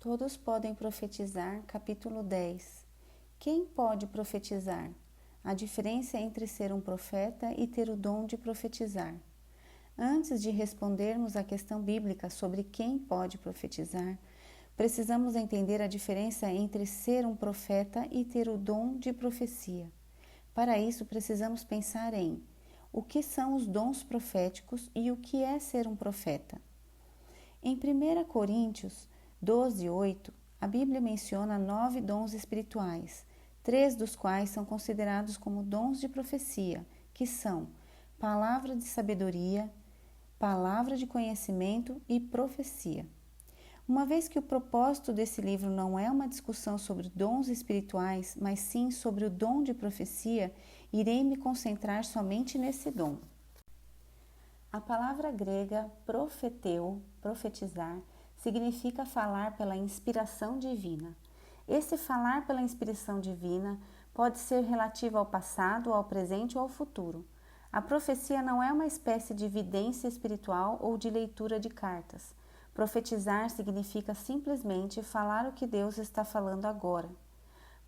Todos podem profetizar, capítulo 10. Quem pode profetizar? A diferença entre ser um profeta e ter o dom de profetizar. Antes de respondermos à questão bíblica sobre quem pode profetizar, precisamos entender a diferença entre ser um profeta e ter o dom de profecia. Para isso, precisamos pensar em o que são os dons proféticos e o que é ser um profeta. Em 1 Coríntios 12:8, a Bíblia menciona 9 dons espirituais, 3 dos quais são considerados como dons de profecia, que são palavra de sabedoria, palavra de conhecimento e profecia. Uma vez que o propósito desse livro não é uma discussão sobre dons espirituais, mas sim sobre o dom de profecia, irei me concentrar somente nesse dom. A palavra grega profeteu, profetizar, significa falar pela inspiração divina. Esse falar pela inspiração divina pode ser relativo ao passado, ao presente ou ao futuro. A profecia não é uma espécie de vidência espiritual ou de leitura de cartas. Profetizar significa simplesmente falar o que Deus está falando agora.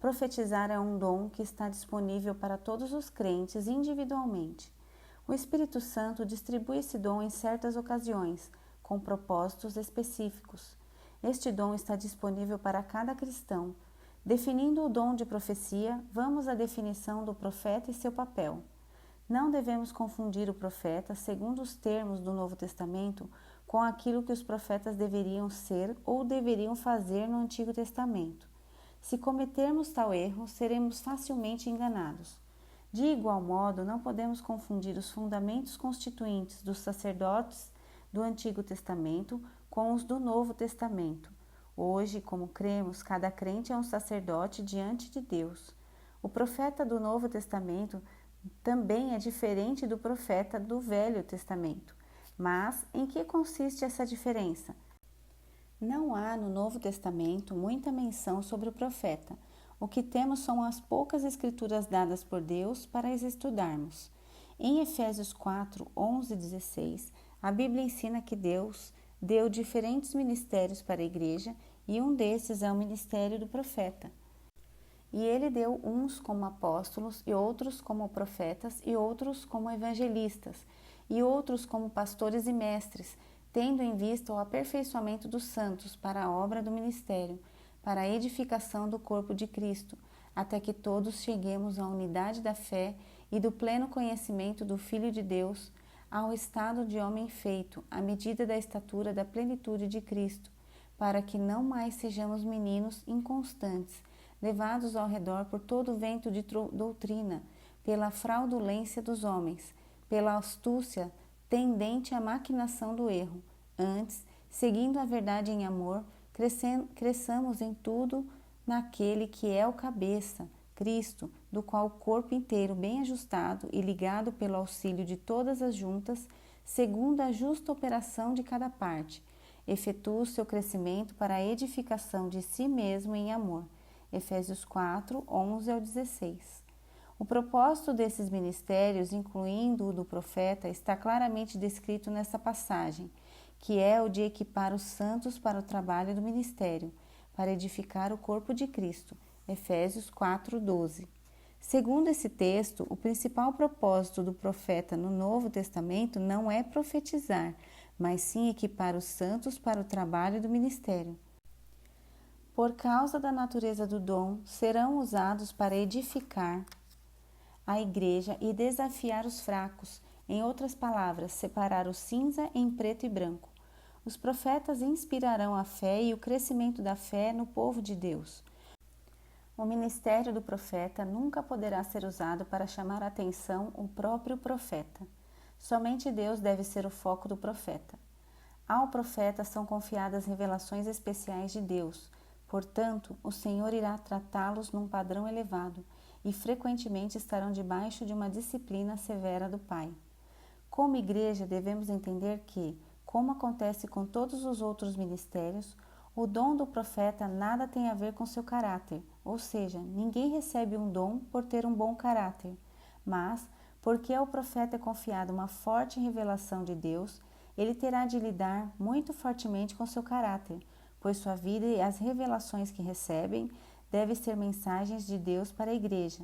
Profetizar é um dom que está disponível para todos os crentes individualmente. O Espírito Santo distribui esse dom em certas ocasiões, com propósitos específicos. Este dom está disponível para cada cristão. Definindo o dom de profecia, vamos à definição do profeta e seu papel. Não devemos confundir o profeta, segundo os termos do Novo Testamento, com aquilo que os profetas deveriam ser ou deveriam fazer no Antigo Testamento. Se cometermos tal erro, seremos facilmente enganados. De igual modo, não podemos confundir os fundamentos constituintes dos sacerdotes do Antigo Testamento com os do Novo Testamento. Hoje, como cremos, cada crente é um sacerdote diante de Deus. O profeta do Novo Testamento também é diferente do profeta do Velho Testamento. Mas em que consiste essa diferença? Não há no Novo Testamento muita menção sobre o profeta. O que temos são as poucas escrituras dadas por Deus para as estudarmos. Em Efésios 4, 11 e 16, a Bíblia ensina que Deus deu diferentes ministérios para a igreja e um desses é o ministério do profeta. E ele deu uns como apóstolos, e outros como profetas, e outros como evangelistas, e outros como pastores e mestres, tendo em vista o aperfeiçoamento dos santos para a obra do ministério, para a edificação do corpo de Cristo, até que todos cheguemos à unidade da fé e do pleno conhecimento do Filho de Deus, ao estado de homem feito, à medida da estatura da plenitude de Cristo, para que não mais sejamos meninos inconstantes, levados ao redor por todo vento de doutrina, pela fraudulência dos homens, pela astúcia tendente à maquinação do erro. Antes, seguindo a verdade em amor, cresçamos em tudo naquele que é o cabeça, Cristo, do qual o corpo inteiro, bem ajustado e ligado pelo auxílio de todas as juntas, segundo a justa operação de cada parte, efetua o seu crescimento para a edificação de si mesmo em amor. Efésios 4, 11 ao 16. O propósito desses ministérios, incluindo o do profeta, está claramente descrito nessa passagem, que é o de equipar os santos para o trabalho do ministério, para edificar o corpo de Cristo. Efésios 4, 12. Segundo esse texto, o principal propósito do profeta no Novo Testamento não é profetizar, mas sim equipar os santos para o trabalho do ministério. Por causa da natureza do dom, serão usados para edificar a igreja e desafiar os fracos, em outras palavras, separar o cinza em preto e branco. Os profetas inspirarão a fé e o crescimento da fé no povo de Deus. O ministério do profeta nunca poderá ser usado para chamar a atenção o próprio profeta. Somente Deus deve ser o foco do profeta. Ao profeta são confiadas revelações especiais de Deus. Portanto, o Senhor irá tratá-los num padrão elevado e frequentemente estarão debaixo de uma disciplina severa do Pai. Como igreja, devemos entender que, como acontece com todos os outros ministérios, o dom do profeta nada tem a ver com seu caráter, ou seja, ninguém recebe um dom por ter um bom caráter, mas, porque ao profeta é confiada uma forte revelação de Deus, ele terá de lidar muito fortemente com seu caráter, pois sua vida e as revelações que recebem devem ser mensagens de Deus para a Igreja.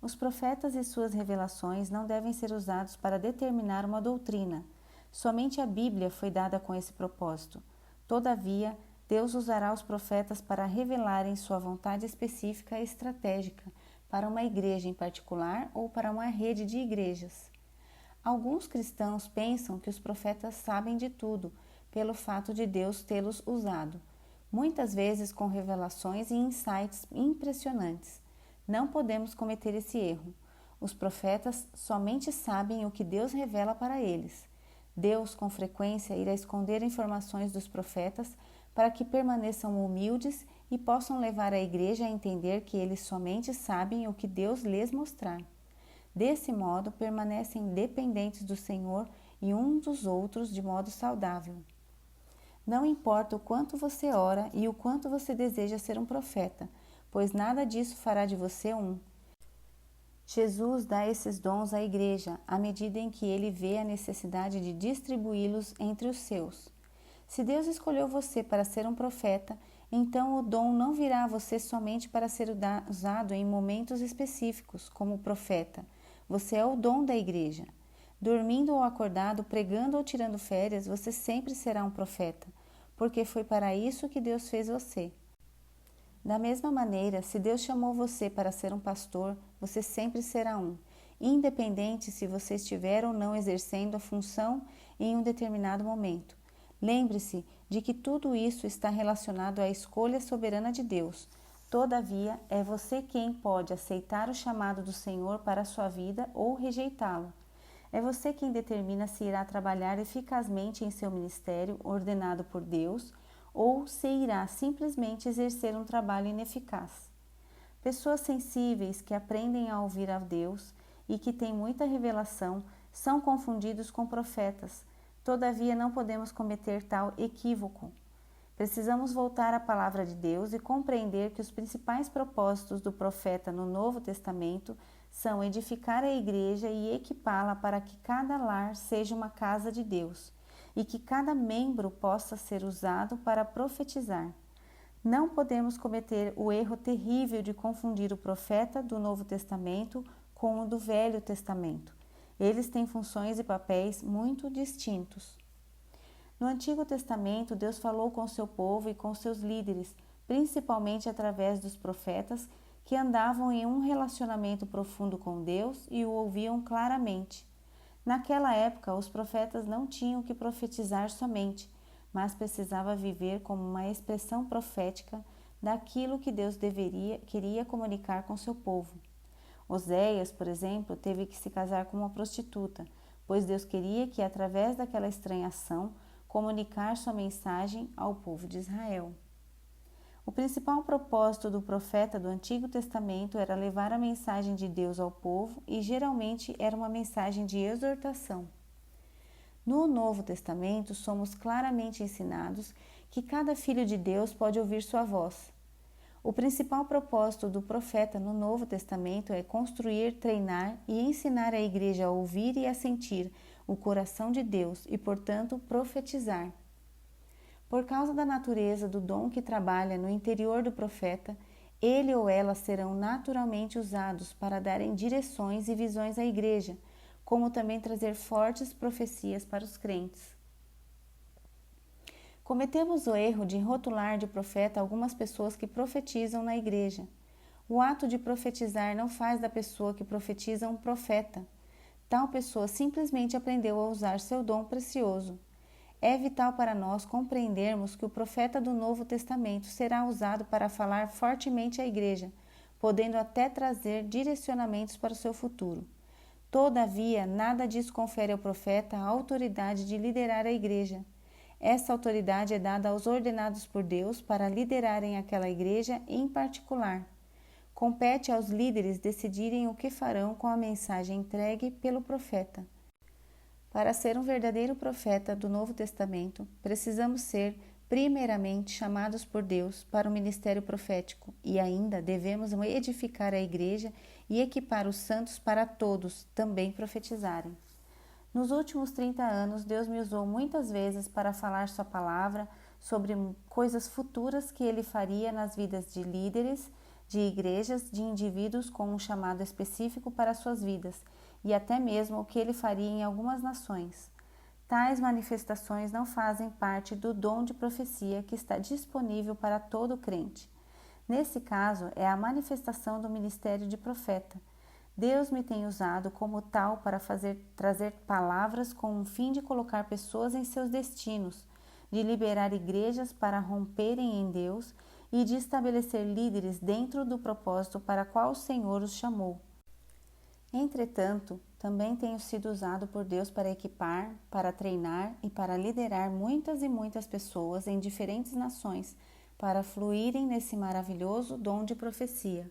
Os profetas e suas revelações não devem ser usados para determinar uma doutrina. Somente a Bíblia foi dada com esse propósito. Todavia, Deus usará os profetas para revelarem sua vontade específica e estratégica para uma igreja em particular ou para uma rede de igrejas. Alguns cristãos pensam que os profetas sabem de tudo, pelo fato de Deus tê-los usado, muitas vezes com revelações e insights impressionantes. Não podemos cometer esse erro. Os profetas somente sabem o que Deus revela para eles. Deus, com frequência, irá esconder informações dos profetas para que permaneçam humildes e possam levar a igreja a entender que eles somente sabem o que Deus lhes mostrar. Desse modo, permanecem dependentes do Senhor e uns dos outros de modo saudável. Não importa o quanto você ora e o quanto você deseja ser um profeta, pois nada disso fará de você um. Jesus dá esses dons à igreja à medida em que ele vê a necessidade de distribuí-los entre os seus. Se Deus escolheu você para ser um profeta, então o dom não virá a você somente para ser usado em momentos específicos, como profeta. Você é o dom da igreja. Dormindo ou acordado, pregando ou tirando férias, você sempre será um profeta, porque foi para isso que Deus fez você. Da mesma maneira, se Deus chamou você para ser um pastor, você sempre será um, independente se você estiver ou não exercendo a função em um determinado momento. Lembre-se de que tudo isso está relacionado à escolha soberana de Deus. Todavia, é você quem pode aceitar o chamado do Senhor para a sua vida ou rejeitá-lo. É você quem determina se irá trabalhar eficazmente em seu ministério ordenado por Deus ou se irá simplesmente exercer um trabalho ineficaz. Pessoas sensíveis que aprendem a ouvir a Deus e que têm muita revelação são confundidos com profetas. Todavia, não podemos cometer tal equívoco. Precisamos voltar à palavra de Deus e compreender que os principais propósitos do profeta no Novo Testamento são edificar a igreja e equipá-la para que cada lar seja uma casa de Deus e que cada membro possa ser usado para profetizar. Não podemos cometer o erro terrível de confundir o profeta do Novo Testamento com o do Velho Testamento. Eles têm funções e papéis muito distintos. No Antigo Testamento, Deus falou com seu povo e com seus líderes, principalmente através dos profetas, que andavam em um relacionamento profundo com Deus e o ouviam claramente. Naquela época, os profetas não tinham que profetizar somente, mas precisava viver como uma expressão profética daquilo que Deus queria comunicar com seu povo. Oséias, por exemplo, teve que se casar com uma prostituta, pois Deus queria que, através daquela estranha ação, comunicar sua mensagem ao povo de Israel. O principal propósito do profeta do Antigo Testamento era levar a mensagem de Deus ao povo e geralmente era uma mensagem de exortação. No Novo Testamento, somos claramente ensinados que cada filho de Deus pode ouvir sua voz. O principal propósito do profeta no Novo Testamento é construir, treinar e ensinar a igreja a ouvir e a sentir o coração de Deus e, portanto, profetizar. Por causa da natureza do dom que trabalha no interior do profeta, ele ou ela serão naturalmente usados para darem direções e visões à igreja, como também trazer fortes profecias para os crentes. Cometemos o erro de rotular de profeta algumas pessoas que profetizam na igreja. O ato de profetizar não faz da pessoa que profetiza um profeta. Tal pessoa simplesmente aprendeu a usar seu dom precioso. É vital para nós compreendermos que o profeta do Novo Testamento será usado para falar fortemente à igreja, podendo até trazer direcionamentos para o seu futuro. Todavia, nada disso confere ao profeta a autoridade de liderar a igreja. Essa autoridade é dada aos ordenados por Deus para liderarem aquela igreja em particular. Compete aos líderes decidirem o que farão com a mensagem entregue pelo profeta. Para ser um verdadeiro profeta do Novo Testamento, precisamos ser, primeiramente, chamados por Deus para o ministério profético e ainda devemos edificar a igreja e equipar os santos para todos também profetizarem. Nos últimos 30 anos, Deus me usou muitas vezes para falar sua palavra sobre coisas futuras que ele faria nas vidas de líderes, de igrejas, de indivíduos com um chamado específico para suas vidas, e até mesmo o que ele faria em algumas nações. Tais manifestações não fazem parte do dom de profecia que está disponível para todo crente. Nesse caso, é a manifestação do ministério de profeta. Deus me tem usado como tal para trazer palavras com o fim de colocar pessoas em seus destinos, de liberar igrejas para romperem em Deus e de estabelecer líderes dentro do propósito para qual o Senhor os chamou. Entretanto, também tenho sido usado por Deus para equipar, para treinar e para liderar muitas e muitas pessoas em diferentes nações para fluírem nesse maravilhoso dom de profecia.